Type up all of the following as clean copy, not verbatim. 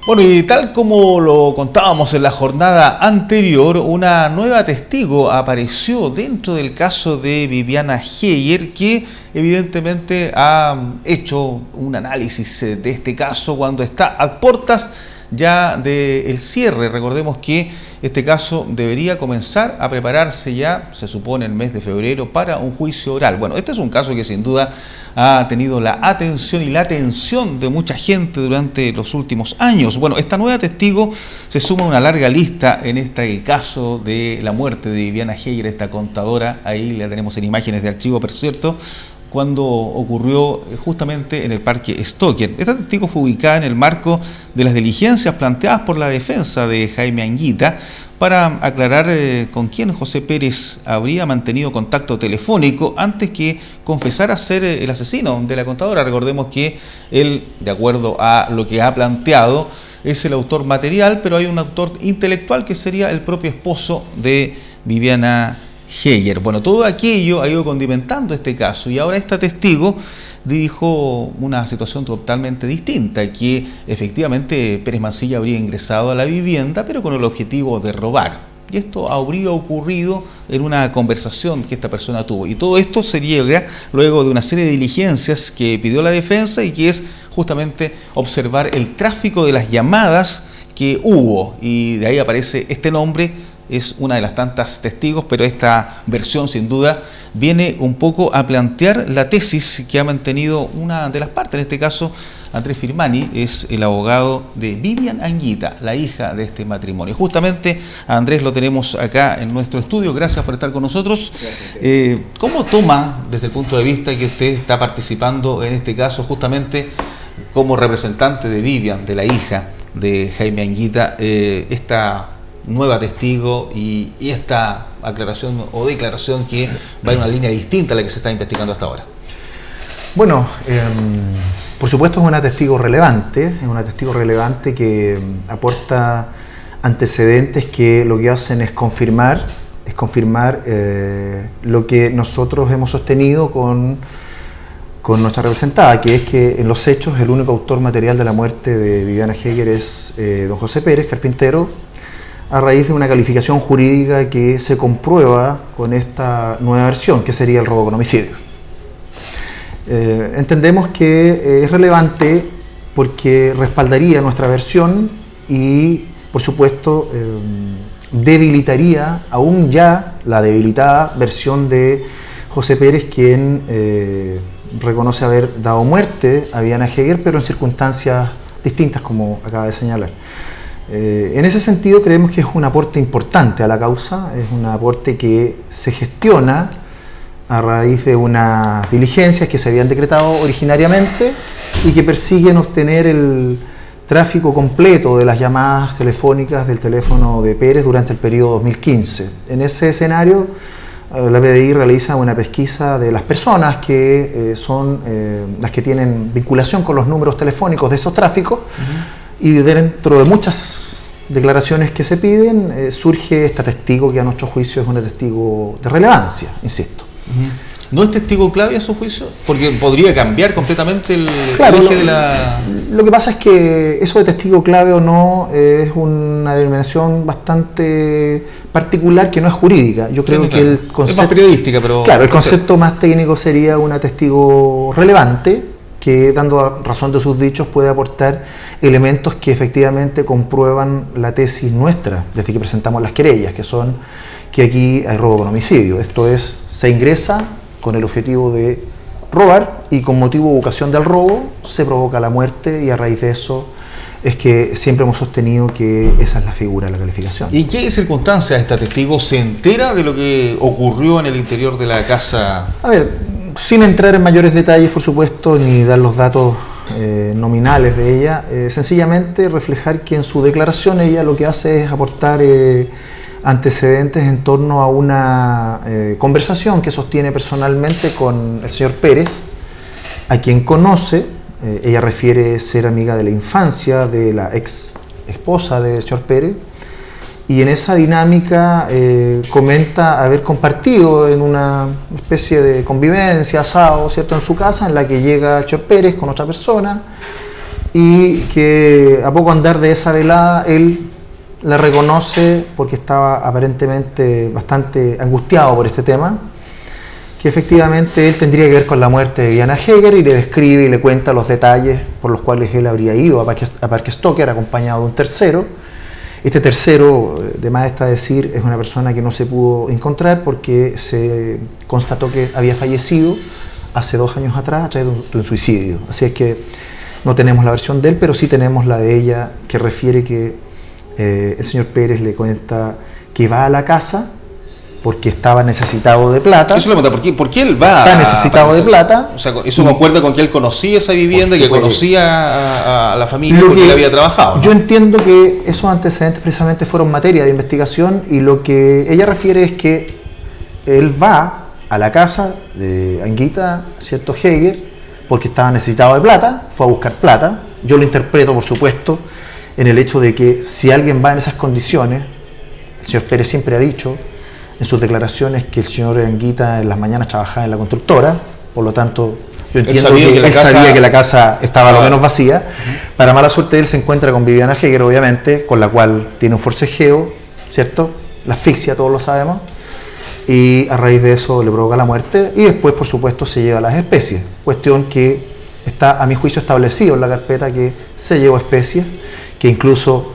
Bueno, y tal como lo contábamos en la jornada anterior, una nueva testigo apareció dentro del caso de Viviana Heyer, que evidentemente ha hecho un análisis de este caso cuando está a puertas ya del cierre. Recordemos que este caso debería comenzar a prepararse ya, se supone, el mes de febrero para un juicio oral. Bueno, este es un caso que sin duda ha tenido la atención y la atención de mucha gente durante los últimos años. Bueno, esta nueva testigo se suma a una larga lista en este caso de la muerte de Viviana Heyer, esta contadora. Ahí la tenemos en imágenes de archivo, por cierto, cuando ocurrió justamente en el Parque Stoker. Esta testigo fue ubicada en el marco de las diligencias planteadas por la defensa de Jaime Anguita para aclarar con quién José Pérez habría mantenido contacto telefónico antes que confesara ser el asesino de la contadora. Recordemos que él, de acuerdo a lo que ha planteado, es el autor material, pero hay un autor intelectual que sería el propio esposo de Viviana Heyer. Bueno, todo aquello ha ido condimentando este caso y ahora esta testigo dijo una situación totalmente distinta, que efectivamente Pérez Mancilla habría ingresado a la vivienda pero con el objetivo de robar. Y esto habría ocurrido en una conversación que esta persona tuvo. Y todo esto se llega luego de una serie de diligencias que pidió la defensa y que es justamente observar el tráfico de las llamadas que hubo. Y de ahí aparece este nombre. Es una de las tantas testigos, pero esta versión sin duda viene un poco a plantear la tesis que ha mantenido una de las partes, en este caso Andrés Firmani, es el abogado de Vivian Anguita, la hija de este matrimonio. Justamente a Andrés lo tenemos acá en nuestro estudio, gracias por estar con nosotros. ¿Cómo toma desde el punto de vista que usted está participando en este caso justamente como representante de Vivian, de la hija de Jaime Anguita, esta nueva testigo y esta aclaración o declaración que va en una línea distinta a la que se está investigando hasta ahora? Bueno, por supuesto es una testigo relevante, que aporta antecedentes que lo que hacen es confirmar lo que nosotros hemos sostenido con nuestra representada, que es que en los hechos el único autor material de la muerte de Viviana Heyer es don José Pérez, carpintero, a raíz de una calificación jurídica que se comprueba con esta nueva versión, que sería el robo con homicidio. Entendemos que es relevante porque respaldaría nuestra versión y, por supuesto, debilitaría aún ya la debilitada versión de José Pérez, quien reconoce haber dado muerte a Viviana Heyer, pero en circunstancias distintas, como acaba de señalar. En ese sentido creemos que es un aporte importante a la causa, es un aporte que se gestiona a raíz de unas diligencias que se habían decretado originariamente y que persiguen obtener el tráfico completo de las llamadas telefónicas del teléfono de Pérez durante el periodo 2015. En ese escenario, la PDI realiza una pesquisa de las personas que son las que tienen vinculación con los números telefónicos de esos tráficos. Y dentro de muchas declaraciones que se piden, surge esta testigo que a nuestro juicio es una testigo de relevancia, insisto. ¿No es testigo clave a su juicio? Porque podría cambiar completamente el claro, eje de la... Lo que pasa es que eso de testigo clave o no es una denominación bastante particular que no es jurídica. Yo creo que el concepto... Es más periodística, pero... Claro, el concepto más técnico sería una testigo relevante, que dando razón de sus dichos puede aportar elementos que efectivamente comprueban la tesis nuestra desde que presentamos las querellas, que son que aquí hay robo con homicidio. Esto es, se ingresa con el objetivo de robar y con motivo de ocasión del robo se provoca la muerte, y a raíz de eso es que siempre hemos sostenido que esa es la figura de la calificación. ¿Y en qué circunstancias esta testigo se entera de lo que ocurrió en el interior de la casa? A ver, sin entrar en mayores detalles, por supuesto, ni dar los datos nominales de ella, sencillamente reflejar que en su declaración ella lo que hace es aportar antecedentes en torno a una conversación que sostiene personalmente con el señor Pérez, a quien conoce. Ella refiere ser amiga de la infancia de la ex esposa del señor Pérez, y en esa dinámica comenta haber compartido en una especie de convivencia, asado, ¿cierto?, en su casa, en la que llega el señor Pérez con otra persona, y que a poco andar de esa velada él le reconoce, porque estaba aparentemente bastante angustiado por este tema, que efectivamente él tendría que ver con la muerte de Viviana Heger, y le describe y le cuenta los detalles por los cuales él habría ido a Parque Stoker acompañado de un tercero. Este tercero, de más está decir, es una persona que no se pudo encontrar porque se constató que había fallecido hace 2 años atrás a través de un suicidio. Así es que no tenemos la versión de él, pero sí tenemos la de ella, que refiere que el señor Pérez le cuenta que va a la casa porque estaba necesitado de plata. Eso le pregunta, ¿por qué él va? Está necesitado de plata. O sea, eso concuerda con que él conocía esa vivienda, que conocía a la familia porque él había trabajado, ¿no? Yo entiendo que esos antecedentes precisamente fueron materia de investigación, y lo que ella refiere es que él va a la casa de Anguita, ¿cierto?, Heger, porque estaba necesitado de plata, fue a buscar plata. Yo lo interpreto, por supuesto, en el hecho de que si alguien va en esas condiciones, el señor Pérez siempre ha dicho en sus declaraciones que el señor Anguita en las mañanas trabajaba en la constructora, por lo tanto yo entiendo que él sabía que la casa estaba a lo menos vacía. Para mala suerte él se encuentra con Viviana Heger, obviamente, con la cual tiene un forcejeo, ¿cierto? La asfixia, todos lo sabemos, y a raíz de eso le provoca la muerte, y después por supuesto se lleva las especies, cuestión que está a mi juicio establecido en la carpeta, que se llevó especies, que incluso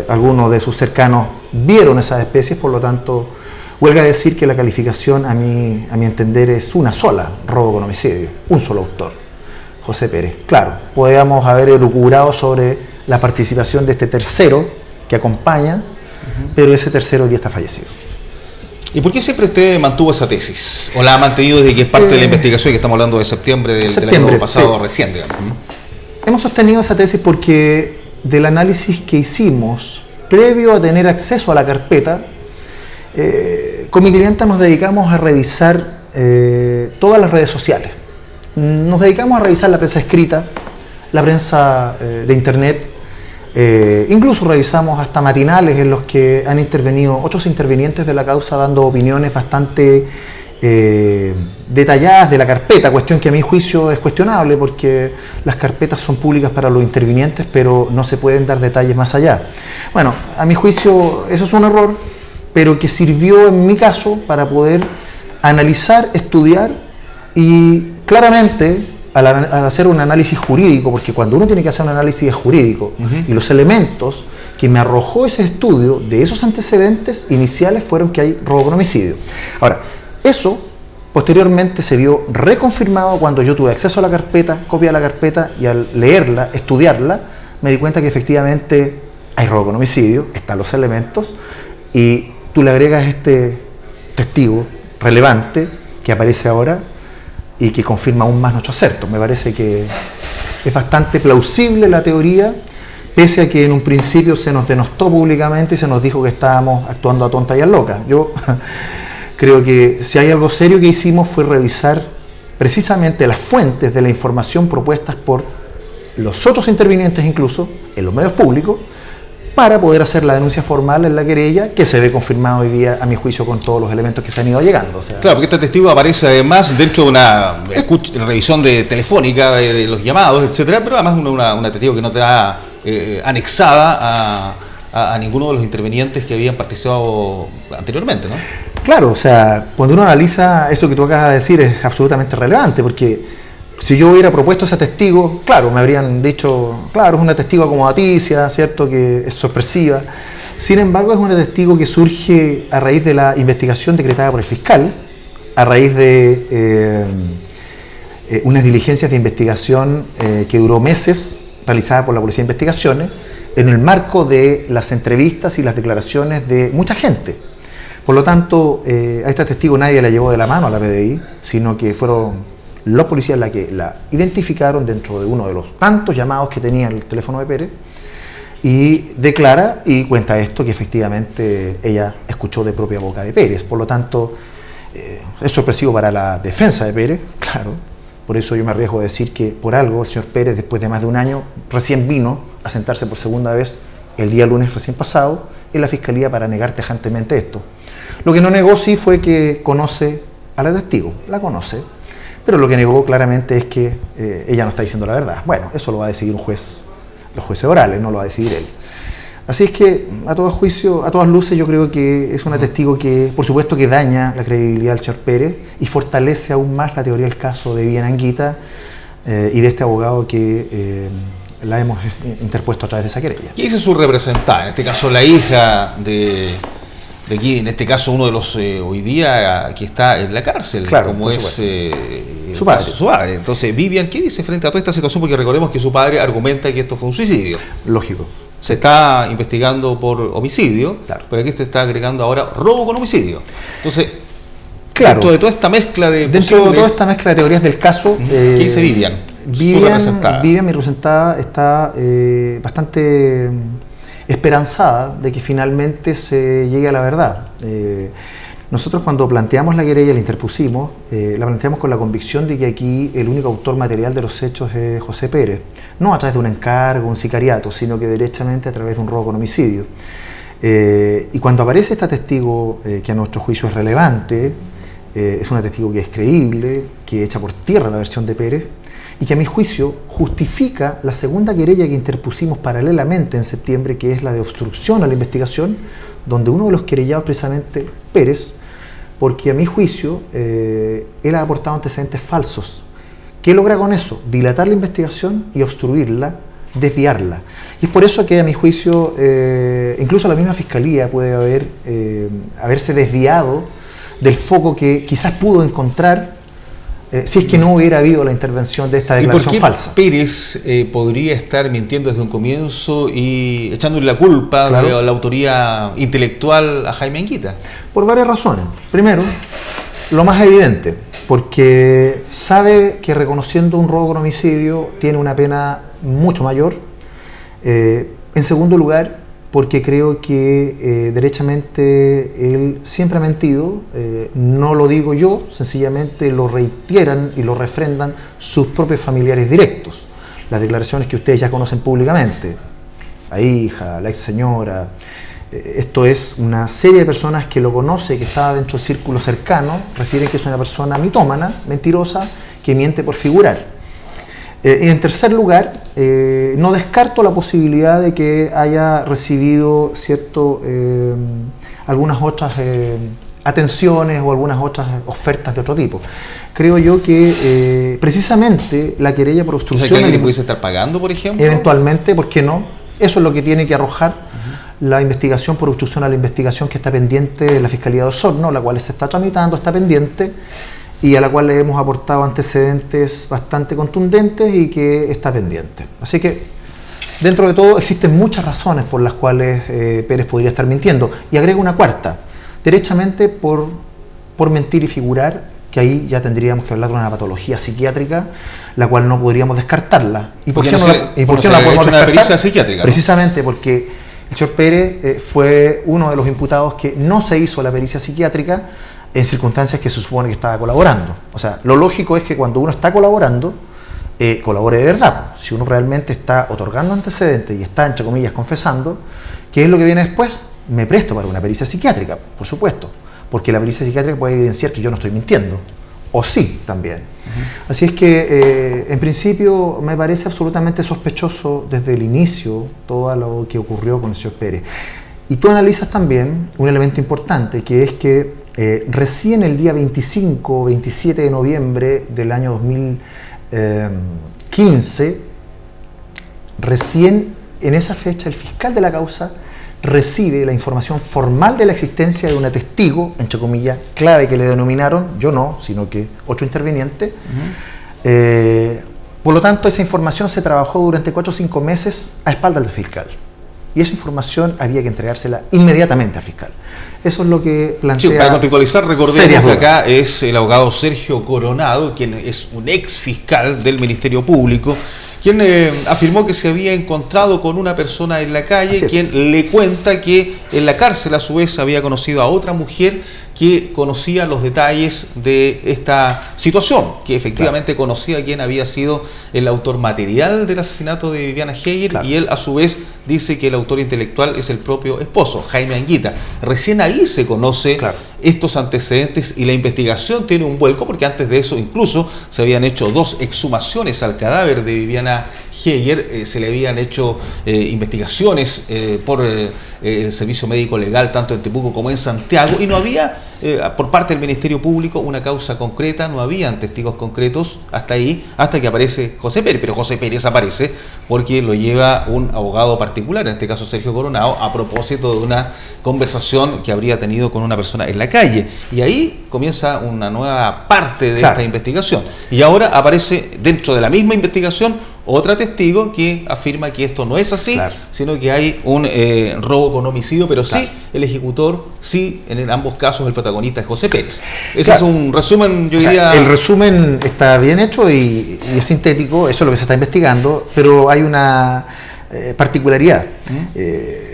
algunos de sus cercanos vieron esas especies. Por lo tanto, huelga decir que la calificación a mi entender es una sola: robo con homicidio, un solo autor, José Pérez. Claro, podríamos haber elucubrado sobre la participación de este tercero que acompaña, pero ese tercero ya está fallecido. ¿Y por qué siempre usted mantuvo esa tesis? ¿O la ha mantenido desde que es parte de la investigación, que estamos hablando de septiembre del año pasado, recién, digamos? Hemos sostenido esa tesis porque del análisis que hicimos previo a tener acceso a la carpeta, con mi clienta nos dedicamos a revisar todas las redes sociales. Nos dedicamos a revisar la prensa escrita, la prensa de internet, incluso revisamos hasta matinales en los que han intervenido otros intervinientes de la causa dando opiniones bastante detalladas de la carpeta, cuestión que a mi juicio es cuestionable, porque las carpetas son públicas para los intervinientes, pero no se pueden dar detalles más allá. Bueno, a mi juicio eso es un error, pero que sirvió en mi caso para poder analizar, estudiar, y claramente al hacer un análisis jurídico, porque cuando uno tiene que hacer un análisis jurídico, y los elementos que me arrojó ese estudio de esos antecedentes iniciales fueron que hay robo con homicidio. Ahora, eso posteriormente se vio reconfirmado cuando yo tuve acceso a la carpeta, copia de la carpeta, y al leerla, estudiarla, me di cuenta que efectivamente hay robo con homicidio, están los elementos, y tú le agregas este testigo relevante que aparece ahora y que confirma aún más nuestro acerto. Me parece que es bastante plausible la teoría, pese a que en un principio se nos denostó públicamente y se nos dijo que estábamos actuando a tonta y a loca. Yo creo que si hay algo serio que hicimos fue revisar precisamente las fuentes de la información propuestas por los otros intervinientes, incluso en los medios públicos, para poder hacer la denuncia formal en la querella, que se ve confirmado hoy día, a mi juicio, con todos los elementos que se han ido llegando. O sea, claro, porque este testigo aparece además dentro de una revisión telefónica de los llamados, etcétera, pero además una testigo que no te da anexada a ninguno de los intervenientes que habían participado anteriormente, ¿no? Claro, o sea, cuando uno analiza eso que tú acabas de decir es absolutamente relevante, porque si yo hubiera propuesto ese testigo, claro, me habrían dicho, claro, es una testigo acomodaticia, ¿cierto?, que es sorpresiva. Sin embargo, es una testigo que surge a raíz de la investigación decretada por el fiscal, a raíz de unas diligencias de investigación que duró meses, realizada por la Policía de Investigaciones, en el marco de las entrevistas y las declaraciones de mucha gente. Por lo tanto, a esta testigo nadie la llevó de la mano a la PDI, sino que fueron los policías la que la identificaron dentro de uno de los tantos llamados que tenía el teléfono de Pérez, y declara y cuenta esto, que efectivamente ella escuchó de propia boca de Pérez. Por lo tanto, es sorpresivo para la defensa de Pérez, claro. Por eso yo me arriesgo a decir que por algo el señor Pérez, después de más de un año, recién vino a sentarse por segunda vez el día lunes recién pasado en la Fiscalía para negar tajantemente esto. Lo que no negó sí fue que conoce a la testigo, la conoce, pero lo que negó claramente es que ella no está diciendo la verdad. Bueno, eso lo va a decidir un juez los jueces orales, no lo va a decidir él. Así es que, a todas luces, yo creo que es un testigo que, por supuesto, que daña la credibilidad del señor Pérez y fortalece aún más la teoría del caso de Viviana Anguita y de este abogado que la hemos interpuesto a través de esa querella. ¿Qué dice su representada? En este caso, la hija de aquí, en este caso, uno de los hoy día que está en la cárcel, claro, como es su padre. Su padre. Entonces, Vivian, ¿qué dice frente a toda esta situación? Porque recordemos que su padre argumenta que esto fue un suicidio. Lógico. Se está investigando por homicidio, claro, pero aquí se está agregando ahora robo con homicidio. Entonces, claro, dentro de toda esta mezcla de teorías del caso, ¿qué dice Vivian? Vivian, mi representada, está bastante esperanzada de que finalmente se llegue a la verdad. Nosotros, cuando planteamos la querella, la interpusimos, la planteamos con la convicción de que aquí el único autor material de los hechos es José Pérez, no a través de un encargo, un sicariato, sino que derechamente a través de un robo con homicidio. Y cuando aparece esta testigo, que a nuestro juicio es relevante, es una testigo que es creíble, que echa por tierra la versión de Pérez, y que a mi juicio justifica la segunda querella que interpusimos paralelamente en septiembre, que es la de obstrucción a la investigación, donde uno de los querellados precisamente Pérez, porque a mi juicio él ha aportado antecedentes falsos. ¿Qué logra con eso? Dilatar la investigación y obstruirla, desviarla. Y es por eso que a mi juicio incluso la misma Fiscalía puede haberse desviado del foco que quizás pudo encontrar si es que no hubiera habido la intervención de esta declaración falsa. ¿Y por qué Pérez podría estar mintiendo desde un comienzo y echándole la culpa de la autoría intelectual a Jaime Anguita? Por varias razones. Primero, lo más evidente, porque sabe que reconociendo un robo con homicidio tiene una pena mucho mayor. En segundo lugar, porque creo que derechamente él siempre ha mentido, no lo digo yo, sencillamente lo reiteran y lo refrendan sus propios familiares directos. Las declaraciones que ustedes ya conocen públicamente, la hija, la ex señora, esto es una serie de personas que lo conoce, que está dentro del círculo cercano, refieren que es una persona mitómana, mentirosa, que miente por figurar. Y en tercer lugar, no descarto la posibilidad de que haya recibido algunas otras atenciones o algunas otras ofertas de otro tipo. Creo yo que precisamente la querella por obstrucción... ¿O sea, que alguien le pudiese estar pagando, por ejemplo? Eventualmente, ¿por qué no? Eso es lo que tiene que arrojar la investigación por obstrucción a la investigación que está pendiente de la Fiscalía de Osorno, la cual se está tramitando, está pendiente, y a la cual le hemos aportado antecedentes bastante contundentes y que está pendiente. Así que, dentro de todo, existen muchas razones por las cuales Pérez podría estar mintiendo. Y agrego una cuarta, derechamente por mentir y figurar, que ahí ya tendríamos que hablar de una patología psiquiátrica, la cual no podríamos descartarla. ¿Y por qué no la podemos descartar? Pericia psiquiátrica, ¿no? Precisamente porque el señor Pérez fue uno de los imputados que no se hizo la pericia psiquiátrica en circunstancias que se supone que estaba colaborando. O sea, lo lógico es que cuando uno está colaborando, colabore de verdad. Si uno realmente está otorgando antecedentes y está, entre comillas, confesando, ¿qué es lo que viene después? Me presto para una pericia psiquiátrica, por supuesto, porque la pericia psiquiátrica puede evidenciar que yo no estoy mintiendo, o sí, también. Así es que, en principio, me parece absolutamente sospechoso desde el inicio todo lo que ocurrió con el señor Pérez. Y tú analizas también un elemento importante, que es que recién el día 25 o 27 de noviembre del año 2015, recién en esa fecha el fiscal de la causa recibe la información formal de la existencia de una testigo, entre comillas, clave, que le denominaron, yo no, sino que otro interviniente. Por lo tanto, esa información se trabajó durante 4 o 5 meses a espaldas del fiscal. Y esa información había que entregársela inmediatamente al fiscal. Eso es lo que plantea... Sí, para contextualizar, recordemos que acá es el abogado Sergio Coronado, quien es un ex fiscal del Ministerio Público, quien afirmó que se había encontrado con una persona en la calle, quien le cuenta que en la cárcel a su vez había conocido a otra mujer que conocía los detalles de esta situación, que efectivamente conocía quién había sido el autor material del asesinato de Viviana Heyer, y él a su vez dice que el autor intelectual es el propio esposo, Jaime Anguita. Recién ahí se conoce estos antecedentes y la investigación tiene un vuelco, porque antes de eso incluso se habían hecho 2 exhumaciones al cadáver de Viviana Heger, se le habían hecho investigaciones por el Servicio Médico Legal tanto en Temuco como en Santiago, y no había por parte del Ministerio Público una causa concreta, no habían testigos concretos hasta ahí, hasta que aparece José Pérez. Pero José Pérez aparece porque lo lleva un abogado particular, en este caso Sergio Coronado, a propósito de una conversación que habría tenido con una persona en la calle, y ahí comienza una nueva parte de esta investigación, y ahora aparece dentro de la misma investigación otra testigo que afirma que esto no es así, sino que hay un robo con homicidio, pero sí el ejecutor, sí, en ambos casos el protagonista es José Pérez. Ese es un resumen, yo diría... El resumen está bien hecho y es sintético, eso es lo que se está investigando, pero hay una particularidad.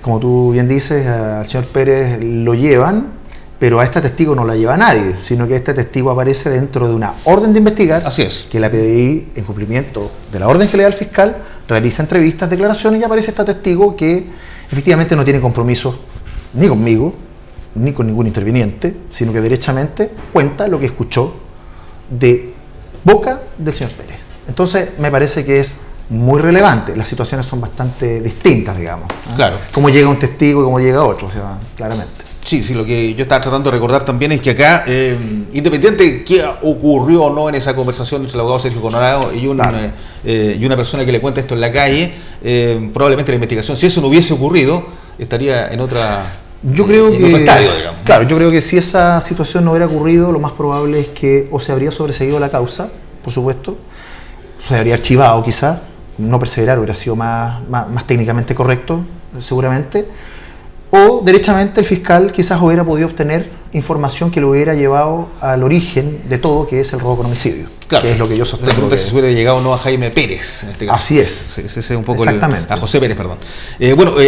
Como tú bien dices, al señor Pérez lo llevan, pero a este testigo no la lleva nadie, sino que este testigo aparece dentro de una orden de investigar. Así es. Que la PDI, en cumplimiento de la orden que le da el fiscal, realiza entrevistas, declaraciones, y aparece este testigo que efectivamente no tiene compromiso ni conmigo, ni con ningún interviniente, sino que derechamente cuenta lo que escuchó de boca del señor Pérez. Entonces me parece que es muy relevante. Las situaciones son bastante distintas, digamos. Claro. Cómo llega un testigo y cómo llega otro, o sea, claramente. Sí, lo que yo estaba tratando de recordar también es que acá, independiente de qué ocurrió o no en esa conversación entre el abogado Sergio Coronado y una persona que le cuenta esto en la calle, probablemente la investigación, si eso no hubiese ocurrido, estaría en otro estadio, digamos. Claro, yo creo que si esa situación no hubiera ocurrido, lo más probable es que o se habría sobreseído la causa, por supuesto, se habría archivado quizás, no perseverar hubiera sido más técnicamente correcto, seguramente, o derechamente el fiscal quizás hubiera podido obtener información que lo hubiera llevado al origen de todo, que es el robo con homicidio. Claro, que es lo que yo sostengo. La pregunta es si hubiera llegado o no a Jaime Pérez, en este caso. Así es. Ese es un poco exactamente. A José Pérez, perdón.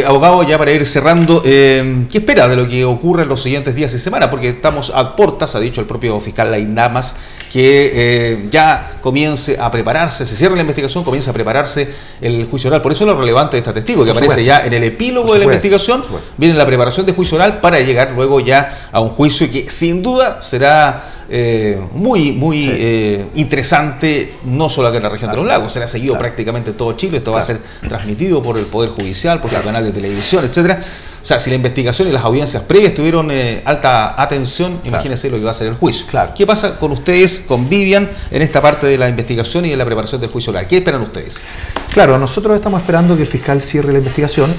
Abogado, ya para ir cerrando, ¿qué espera de lo que ocurre en los siguientes días y semanas? Porque estamos a puertas, ha dicho el propio fiscal Lain Lamas, que ya comience a prepararse, se cierra la investigación, comienza a prepararse el juicio oral. Por eso es lo relevante de este testigo, que aparece ya en el epílogo de la investigación, viene la preparación de juicio oral para llegar luego ya a un juicio que sin duda será muy interesante, no solo acá en la región de los lagos, será seguido prácticamente en todo Chile. Esto va a ser transmitido por el Poder Judicial, por el canal de televisión, etcétera. O sea, si la investigación y las audiencias previas tuvieron alta atención, imagínense lo que va a ser el juicio. ¿Qué pasa con ustedes, con Vivian, en esta parte de la investigación y de la preparación del juicio oral? ¿Qué esperan ustedes? Claro, nosotros estamos esperando que el fiscal cierre la investigación.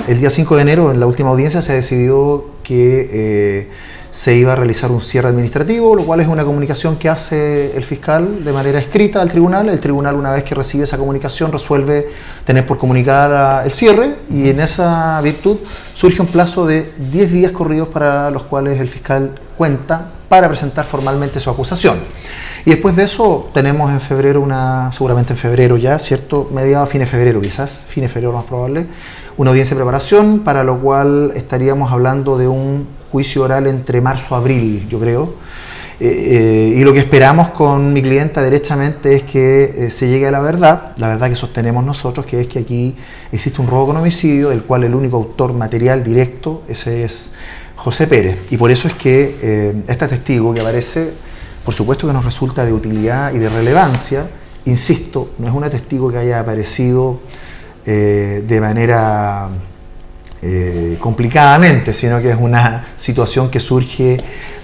El día 5 de enero, en la última audiencia, se decidió que se iba a realizar un cierre administrativo, lo cual es una comunicación que hace el fiscal de manera escrita al tribunal. El tribunal, una vez que recibe esa comunicación, resuelve tener por comunicada el cierre, y en esa virtud surge un plazo de 10 días corridos para los cuales el fiscal cuenta para presentar formalmente su acusación. Y después de eso tenemos en febrero seguramente en febrero ya, ¿cierto? Mediados, fines de febrero quizás, fines de febrero más probable, una audiencia de preparación, para lo cual estaríamos hablando de un juicio oral entre marzo y abril, yo creo. Y lo que esperamos con mi clienta derechamente es que se llegue a la verdad que sostenemos nosotros, que es que aquí existe un robo con homicidio, del cual el único autor material directo, ese es José Pérez. Y por eso es que este testigo que aparece, por supuesto que nos resulta de utilidad y de relevancia. Insisto, no es un testigo que haya aparecido de manera complicadamente, sino que es una situación que surge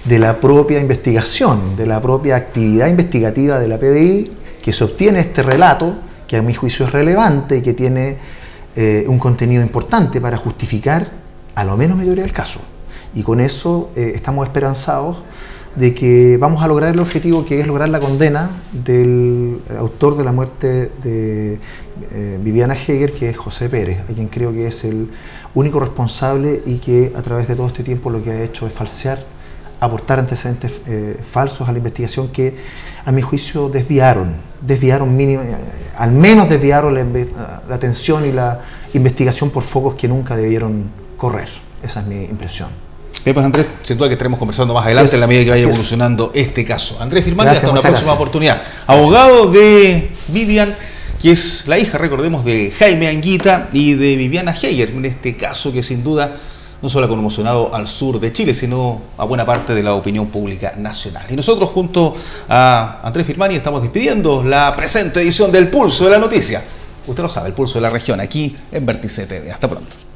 de la propia investigación, de la propia actividad investigativa de la PDI, que se obtiene este relato, que a mi juicio es relevante y que tiene un contenido importante para justificar a lo menos mayoría del caso. Y con eso estamos esperanzados de que vamos a lograr el objetivo, que es lograr la condena del autor de la muerte de Viviana Heger, que es José Pérez, a quien creo que es el único responsable y que a través de todo este tiempo lo que ha hecho es falsear, aportar antecedentes falsos a la investigación que a mi juicio desviaron al menos desviaron la atención y la investigación por focos que nunca debieron correr. Esa es mi impresión. Bien, pues Andrés, sin duda que estaremos conversando más adelante en la medida que vaya evolucionando este caso. Andrés Firmani, hasta una próxima oportunidad. Abogado de Vivian, que es la hija, recordemos, de Jaime Anguita y de Viviana Heger, en este caso que sin duda no solo ha conmocionado al sur de Chile, sino a buena parte de la opinión pública nacional. Y nosotros, junto a Andrés Firmani, estamos despidiendo la presente edición del Pulso de la Noticia. Usted lo sabe, el Pulso de la Región, aquí en Vértice TV. Hasta pronto.